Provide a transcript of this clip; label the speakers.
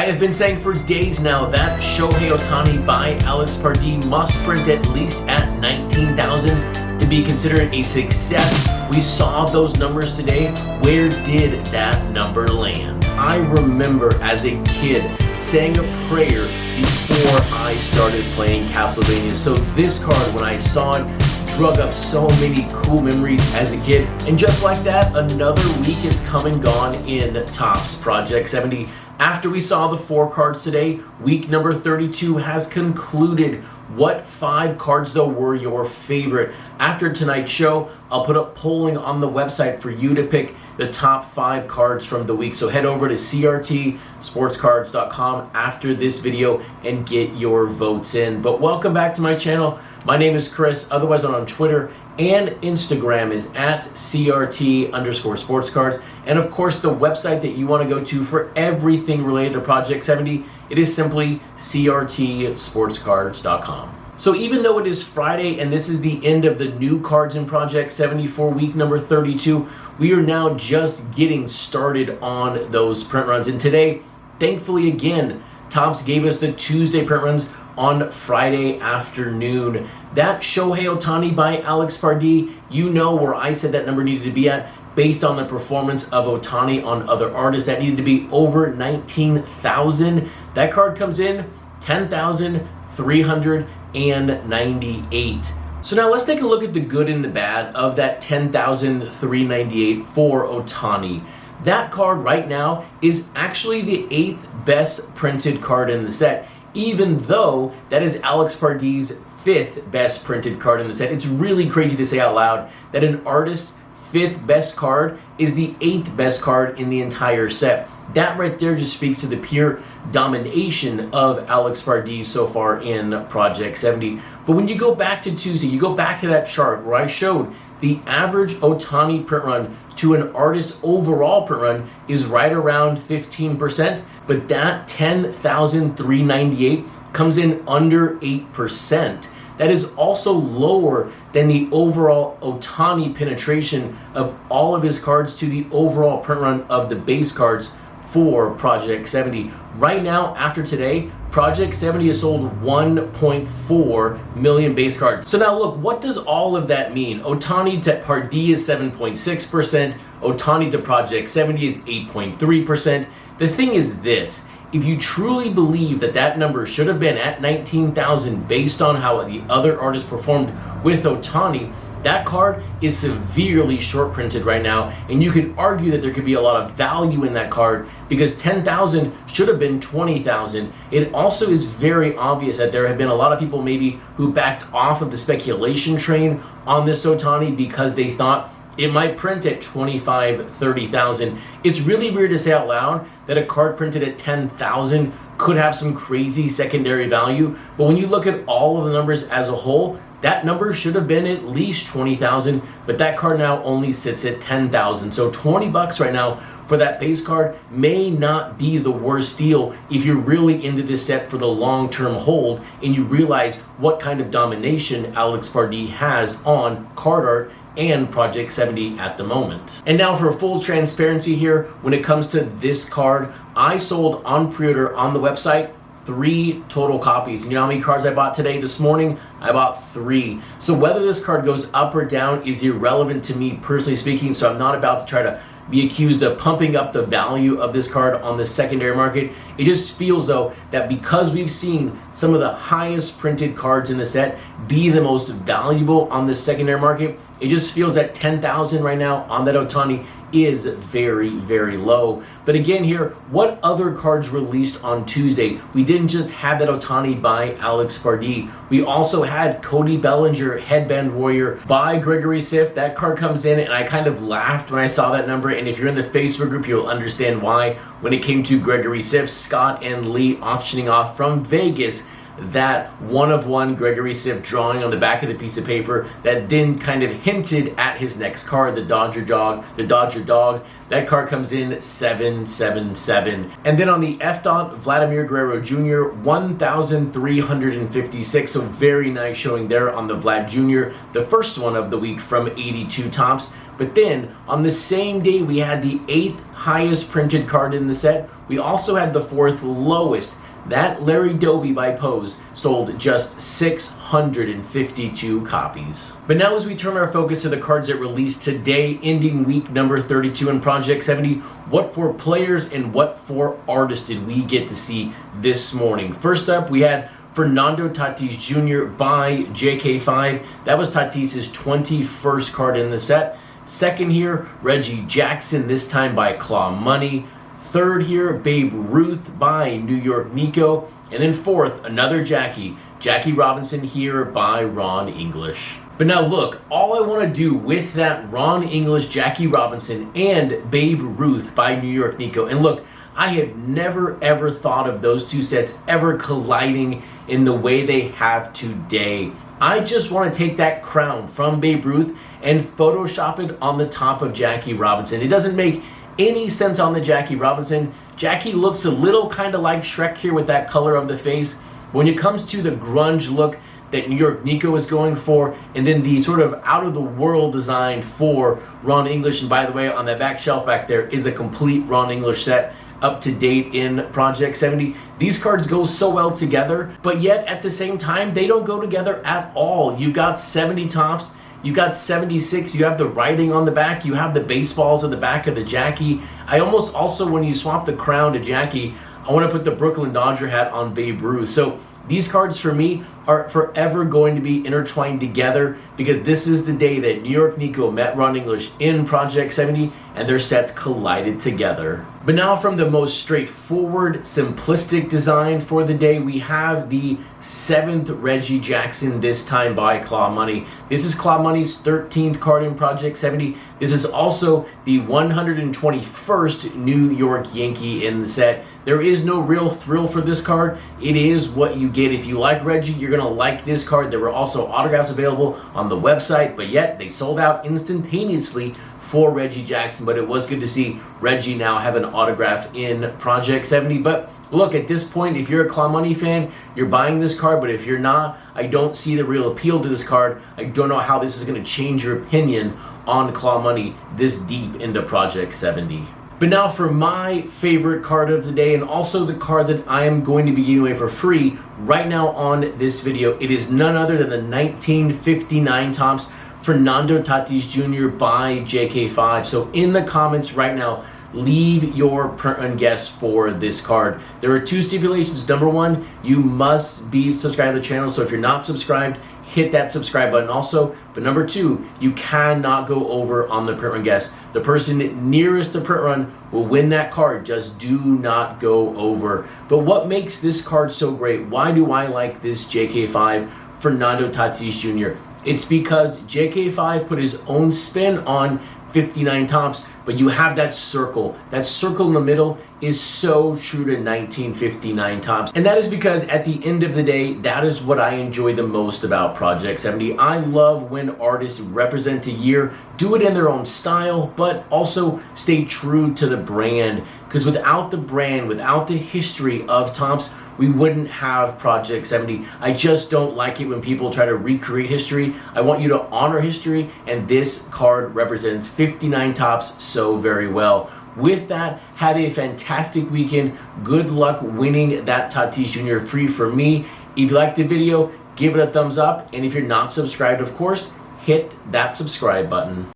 Speaker 1: I have been saying for days now that Shohei Ohtani by Alex Pardee must print at least at 19,000 to be considered a success. We saw those numbers today. Where did that number land? I remember as a kid saying a prayer before I started playing Castlevania. So this card, when I saw it, drug up so many cool memories as a kid. And just like that, another week has come and gone in Topps Project 70. After we saw the 4 cards today, week number 32 has concluded. What 5 cards, though, were your favorite? After tonight's show, I'll put up polling on the website for you to pick the top 5 cards from the week. So head over to CRTSportscards.com after this video and get your votes in. But welcome back to my channel. My name is Chris, otherwise on Twitter and Instagram is at CRT_sportscards. And of course, the website that you want to go to for everything related to Project 70, it is simply CRTSportscards.com. So even though it is Friday and this is the end of the new cards in Project 70 for week number 32, we are now just getting started on those print runs. And today, thankfully again, Topps gave us the Tuesday print runs on Friday afternoon. That Shohei Ohtani by Alex Pardee, you know where I said that number needed to be at based on the performance of Ohtani on other artists. That needed to be over 19,000. That card comes in 10,398. So now let's take a look at the good and the bad of that 10,398 for Ohtani. That card right now is actually the 8th best printed card in the set, even though that is Alex Pardee's 5th best printed card in the set. It's really crazy to say out loud that an artist's 5th best card is the 8th best card in the entire set. That right there just speaks to the pure domination of Alex Pardee so far in Project 70. But when you go back to Tuesday, you go back to that chart where I showed the average Ohtani print run to an artist's overall print run is right around 15%, but that 10,398 comes in under 8%. That is also lower than the overall Ohtani penetration of all of his cards to the overall print run of the base cards for Project 70. Right now, after today, Project 70 has sold 1.4 million base cards. So now look, what does all of that mean? Ohtani to Pardee is 7.6%. Ohtani to Project 70 is 8.3%. The thing is this, if you truly believe that that number should have been at 19,000 based on how the other artists performed with Ohtani, that card is severely short printed right now, and you could argue that there could be a lot of value in that card because 10,000 should have been 20,000. It also is very obvious that there have been a lot of people maybe who backed off of the speculation train on this Ohtani because they thought it might print at 25, 30,000. It's really weird to say out loud that a card printed at 10,000 could have some crazy secondary value, but when you look at all of the numbers as a whole, that number should have been at least 20,000, but that card now only sits at 10,000. So 20 bucks right now for that base card may not be the worst deal if you're really into this set for the long-term hold and you realize what kind of domination Alex Pardee has on card art and Project 70 at the moment. And now for full transparency here, when it comes to this card, I sold on pre-order on the website 3 total copies. You know how many cards I bought today, this morning? I bought 3. So whether this card goes up or down is irrelevant to me personally speaking, so I'm not about to try to be accused of pumping up the value of this card on the secondary market. It just feels though that because we've seen some of the highest printed cards in the set be the most valuable on the secondary market, it just feels that 10,000 right now on that Ohtani is very, very low. But again here, what other cards released on Tuesday? We didn't just have that Ohtani by Alex Pardee. We also had Cody Bellinger Headband Warrior by Gregory Siff. That card comes in and I kind of laughed when I saw that number, and if you're in the Facebook group, you'll understand why. When it came to Gregory Siff, Scott and Lee auctioning off from Vegas that one-of-one Gregory Siff drawing on the back of the piece of paper that then kind of hinted at his next card, the Dodger Dog. That card comes in 777. And then on the F dot, Vladimir Guerrero Jr., 1,356. So very nice showing there on the Vlad Jr., the first one of the week from 82 tops. But then on the same day, we had the 8th highest printed card in the set. We also had the 4th lowest. That Larry Doby by Pose sold just 652 copies. But now as we turn our focus to the cards that released today, ending week number 32 in Project 70, what for players and what for artists did we get to see this morning? First up, we had Fernando Tatis Jr. by JK5. That was Tatis's 21st card in the set. Second here, Reggie Jackson, this time by Claw Money. Third here, Babe Ruth by New York Nico. And then fourth, another Jackie Robinson here by Ron English. But now look, all I want to do with that Ron English, Jackie Robinson, and Babe Ruth by New York Nico, and look, I have never ever thought of those two sets ever colliding in the way they have today. I just want to take that crown from Babe Ruth and Photoshop it on the top of Jackie Robinson. It doesn't make any sense on the Jackie Robinson. Jackie looks a little kind of like Shrek here with that color of the face. When it comes to the grunge look that New York Nico is going for, and then the sort of out-of-the-world design for Ron English, and by the way, on that back shelf back there is a complete Ron English set up to date in Project 70. These cards go so well together, but yet at the same time, they don't go together at all. You've got 70 tops, you got 76, you have the writing on the back, you have the baseballs on the back of the Jackie. I almost also, when you swap the crown to Jackie, I want to put the Brooklyn Dodger hat on Babe Ruth. So these cards for me are forever going to be intertwined together because this is the day that New York Nico met Ron English in Project 70 and their sets collided together. But now from the most straightforward, simplistic design for the day, we have the 7th Reggie Jackson, this time by Claw Money. This is Claw Money's 13th card in Project 70. This is also the 121st New York Yankee in the set. There is no real thrill for this card. It is what you get. If you like Reggie, you're going to like this card. There were also autographs available on the website, but yet they sold out instantaneously for Reggie Jackson. But it was good to see Reggie now have an autograph in Project 70. But look, at this point, if you're a Claw Money fan, you're buying this card. But if you're not, I don't see the real appeal to this card. I don't know how this is going to change your opinion on Claw Money this deep into Project 70. But now for my favorite card of the day, and also the card that I am going to be giving away for free right now on this video. It is none other than the 1959 tops Fernando Tatis Jr. by JK5. So in the comments right now, leave your print run guess for this card. There are two stipulations. Number one, you must be subscribed to the channel. So if you're not subscribed, hit that subscribe button also. But number two, you cannot go over on the print run guess. The person nearest the print run will win that card. Just do not go over. But what makes this card so great? Why do I like this JK5 Fernando Tatis Jr.? It's because JK5 put his own spin on 59 tops, but you have that circle. That circle in the middle is so true to 1959 tops. And that is because at the end of the day, that is what I enjoy the most about Project 70. I love when artists represent a year, do it in their own style, but also stay true to the brand. Because without the brand, without the history of tops, we wouldn't have Project 70. I just don't like it when people try to recreate history. I want you to honor history, and this card represents 59 tops so very well. With that, have a fantastic weekend. Good luck winning that Tatis Jr. free for me. If you liked the video, give it a thumbs up, and if you're not subscribed, of course, hit that subscribe button.